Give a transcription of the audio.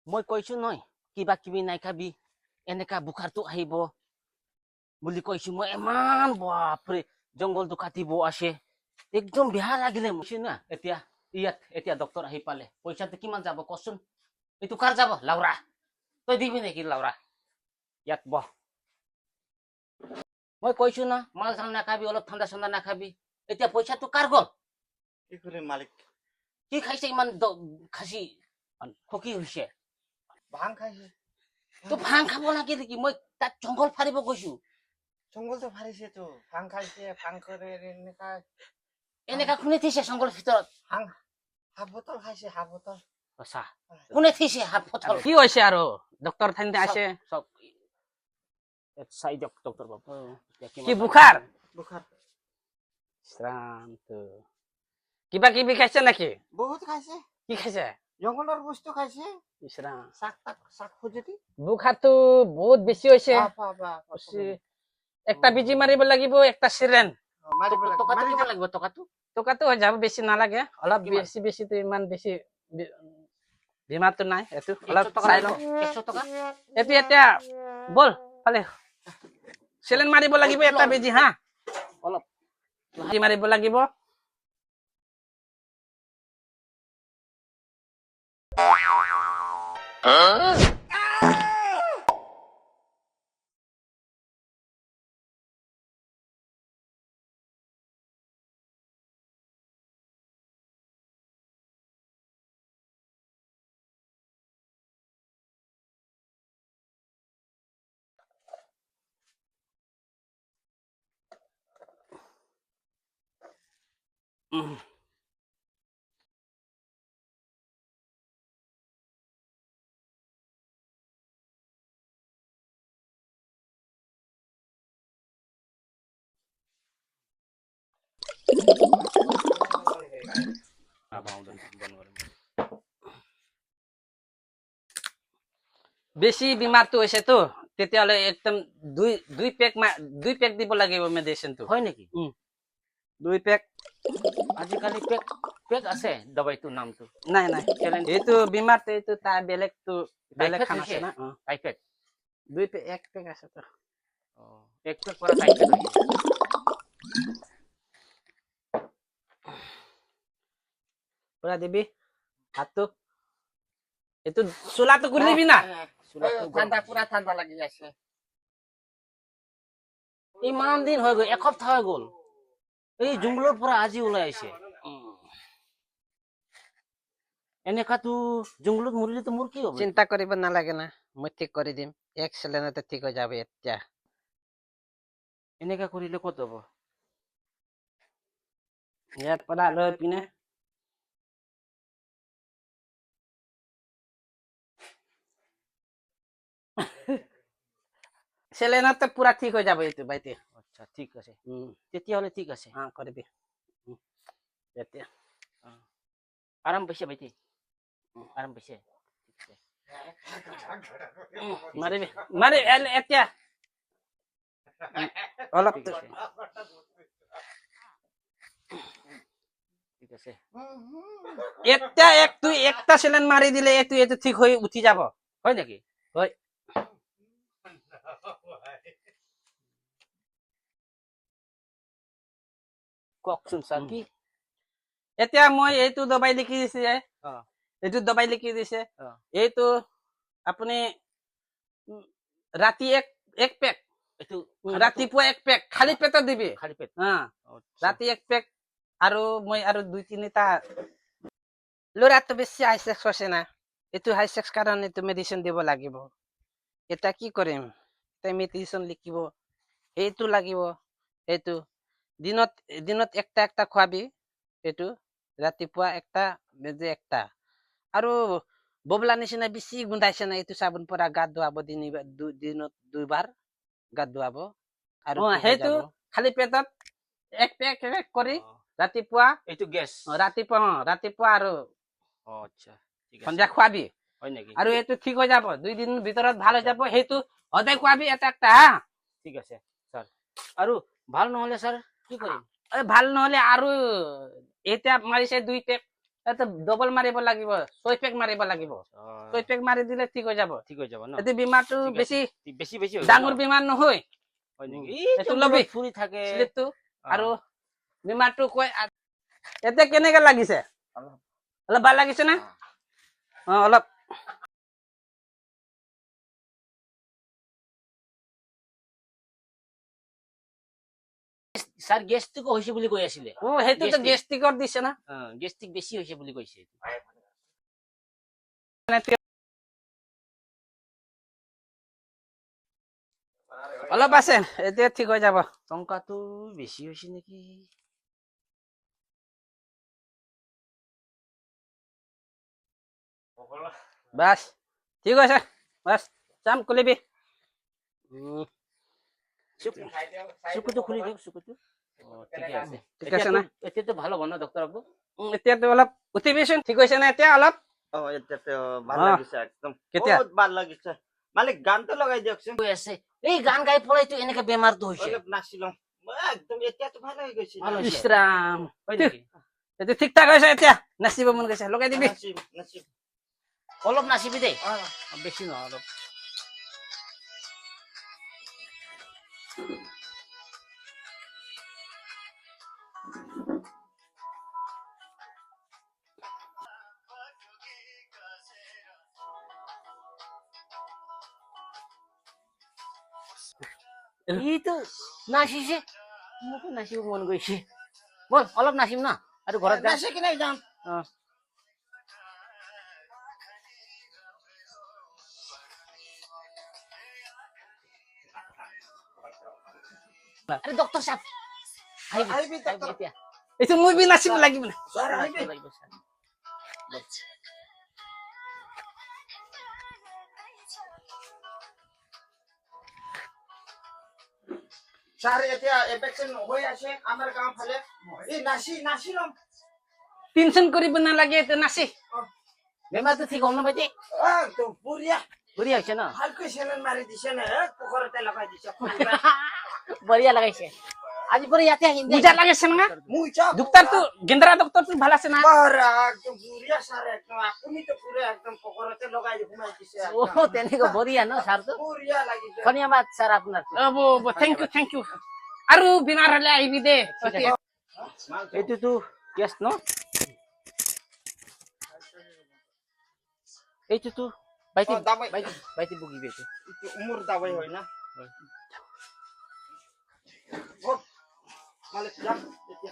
মই কৈছো নহয় কিবা কিবি নাই খাবি এনেকা বুখাৰটো আহিব বুলি কৈছো মই ইমান বাপৰে জংঘলটো কাটিব আসে একদম বেয়া লাগিলে মুছি না এতিয়া ডক্টৰ আহি পালে পইচাটো কিমান যাব কচোন এইটো কাৰ যাব লাউৰা তই দিবি নেকি লাউৰা ইয়াত বহ মই কৈছো না মাল চাল নাখাবি অলপ ঠাণ্ডা ঠাণ্ডা নাখাবি এতিয়া পইচাটো কাৰ গল কি কৰিম মালিক কি খাইছে ইমান খাচি খকি হৈছে ভাং খাইছে তো ভাং খাব লাগে নেকি মই তাত জংঘল ফাৰিব গৈছো জংঘলটো ফাৰিছে তো ভাং খাইছে ভাং কৰে এনেকা কোনে থৈছে জংঘলৰ ভিতৰত ভাং হাফ বটল খাইছে হাফ বটল সঁচা কোনে থৈছে হাফ বটল কি হৈছে আৰু ডক্টৰ ঠাইতে আছে সব চাই দিয়ক ডক্টৰ বাবু কি বুখাৰ বুখাৰ শ্ৰান্ত কিবা কিবি খাইছে নেকি বহুত খাইছে কি খাইছে জংঘলৰ বস্তু খাইছে ইছৰাম শাক খুজেদি বুখাৰটো বহুত বেছি হৈছে একটা বিজি মাৰিব লাগিব একটা চিৰেন টকাটো দিব লাগিব টকাটো হৈ যাব বেছি নালাগে অলপ কিমান? বেছিটো ইমান বেছি বেমাৰটো নাই এইটো অলপ চাই লওঁ 100 টকা এইটো এতিয়া বল ফালে চিলেন মাৰিব লাগিব এটা বেজি হা অলপ বেজি মাৰিব লাগিব বেছি বেমাৰটো হৈছে তো তেতিয়াহলে একদম দুই পেক দিব লাগিব মেডিচিনটো হয় নেকি 2 পেক আজিকালি পেক আছে দবাইটো নামটো নাই এইটো বেমাৰটো এইটো তাৰ বেলেগটো বেলেগ খান আছে না টাইফয়েড 2 পেক 1 পেক আছে তো এক পেক পৰা টাইফয়েড হৈছে পুৰা দিবি হাতটো এইটো চুলাটো কৰি দিবি না ঠাণ্ডা পুৰা ঠাণ্ডা লাগি আছে ইমান দিন হৈ গ'ল এসপ্তাহ হৈ গ'ল এই জংঘলৰ পৰা আজি ওলাই আহিছে এনেকাতো জংঘলত মৰিলেতো মোৰ কি হ'ব চিন্তা কৰিব নালাগে না মই ঠিক কৰি দিম এক চিলেনতে ঠিক হৈ যাব এতিয়া এনেকা কৰিলে ক'ত হ'ব ইয়াৰ পৰা লৈ পিনে চিলেনতে পুৰা ঠিক হৈ যাব এইটো বাইতে আচ্ছা ঠিক আছে তেতিয়াহ'লে ঠিক আছে কৰিবি এতিয়া আৰাম পাইছে ভাইটি আৰাম পাইছে মাৰি এতিয়া অলপ ঠিক আছে এতিয়া একটা চিলেন মাৰি দিলে এইটো ঠিক হৈ উঠি যাব হয় নেকি হয় কওকচোন ছাৰ কি এতিয়া মই এইটো দবাই লিখি দিছে এইটো দবাই লিখি দিছে এইটো আপুনি ৰাতি এক পেক এইটো ৰাতিপুৱা 1 পেক খালি পেটত দিবি খালি পেট ৰাতি 1 পেক আৰু মই আৰু 2-3টা ল'ৰাটো বেছি হাই সেক্স হৈছে না এইটো হাই সেক্স কাৰণে এইটো মেডিচিন দিব লাগিব এটা কি কৰিম এটা মেডিচিন লিখিব এইটো লাগিব এইটো দিনত একটা খোৱাবি এইটো ৰাতিপুৱা একটা বেজে একটা আৰু ববলা নিচিনা বেছি গুন্ধাইছে না এইটো চাবোন পৰা গা ধুৱাব দিনত 2 বাৰ গা ধুৱাব আৰু সেইটো খালি পেটত 1 পেক কৰি ৰাতিপুৱা এইটো গেছ ৰাতিপুৱা আৰু আচ্ছা ঠিক আছে সন্ধিয়া খোৱাবি হয় নেকি আৰু এইটো ঠিক হৈ যাব 2 দিন ভিতৰত ভাল হৈ যাব সেইটো সদায় খোৱাবি এটা ঠিক আছে স্যাৰ আৰু ভাল নহলে স্যাৰ কি কৰিম ভাল নহলে আৰু এতিয়া মাৰিছে 2 পেক এটা ডবল মাৰিব লাগিব 6 পেক মাৰিব লাগিব 6 পেক মাৰি দিলে ঠিক হৈ যাব ঠিক হৈ যাব ন এতে বেমাৰটো ঠিক আছে। বেছি বেছি বেছি হৈ ডাঙৰ বেমাৰ নহয় হয় নেকি এইটো লবি ফুৰি থাকে স্লিপটো আৰু বেমাৰটো কয় এতে কেনেকে লাগিছে অলপ ভাল লাগিছে না অলপ স্যাৰ গেস্টিক হৈছে বুলি কৈ আছিলে সেইটোতো Gastric. গেষ্ট্ৰিকৰ দিছে না গেস্টিক বেছি হৈছে বুলি কৈছে অলপ আছে এতিয়া ঠিক হৈ যাব টংকাটো বেছি হৈছে নেকি বাস ঠিক আছে বাস যাম খুলিবি চকুটো খুলি দিয়ক চকুটো ঠিকে আছে ঠিক আছে না এতিয়াতো ভাল হ'ব ন ডক্টৰ বাবু এতিয়াতো অলপ উঠিবিচোন ঠিক হৈছে না এতিয়া অলপ এতিয়া ভাল অ। লাগিছে একদম কেতিয়া? বহুত ভাল লাগিছে মালিক গানটো লগাই দিয়কচোন কৈ আছে এই গান গাই পলাইতো এনেকে বেমাৰটো হৈছে অলপ নাচি লম একদম এতিয়াতো ভাল হৈ গৈছে ভাল হৈছে। ইছৰাম হয় নেকি এতিয়া ঠিক ঠাক হৈছে এতিয়া নাচিব মন গৈছে লগাই দিবি নাচিম নাচিম অলপ নাচিবি দেই বেছি নহয় অলপ এইটো নাচিছে মোকো নাচিব মন গৈছে বল অলপ নাচিম না আৰু ঘৰত যাম নাচি কিনে যাম অ আৰে ডক্টৰ সাহেব আহিবি ডক্টৰ। এতিয়া এইটো মই বি নাচিব লাগিব না স্যাৰ আহিবি লাগিব স্যাৰ স্যাৰ এতিয়া ইনফেকশন হৈ আছে আমাৰ গাঁও ফালে এই নাচি লম টেনচন কৰিব নালাগে এইটো নাচি বেমাৰটো ঠিক হ'ল ন ভাইটি একদম বঢ়িয়া ঘূৰি আহিছে ন ভালকৈ চেলেন মাৰি দিছে নে পুখুৰতে লগাই দিছে বঢ়িয়া লাগাইছে আজি পৰে ইয়াতে আহিম দেই বুজা লাগিছে না মুইছা ডক্টৰটো গেন্দ্ৰা ডক্টৰটো ভাল আছে না বাৰা একদম বঢ়িয়া স্যাৰ একদম আপুনি তো পুৰো একদম পুখুৰতে লগাই ঘুমাই দিছে ও তেনেকৈ বঢ়িয়া ন ছাৰটো বঢ়িয়া লাগিছে ধন্যবাদ ছাৰ আপোনাৰ থেংক ইউ আৰু বেমাৰ হলে আহিবি দে এইটোতো কেছ ন এইটোতো বাইটি দাবাই বাইটি বগিবি এইটো উমর দাবাই হয় না মালিক যাম এতিয়া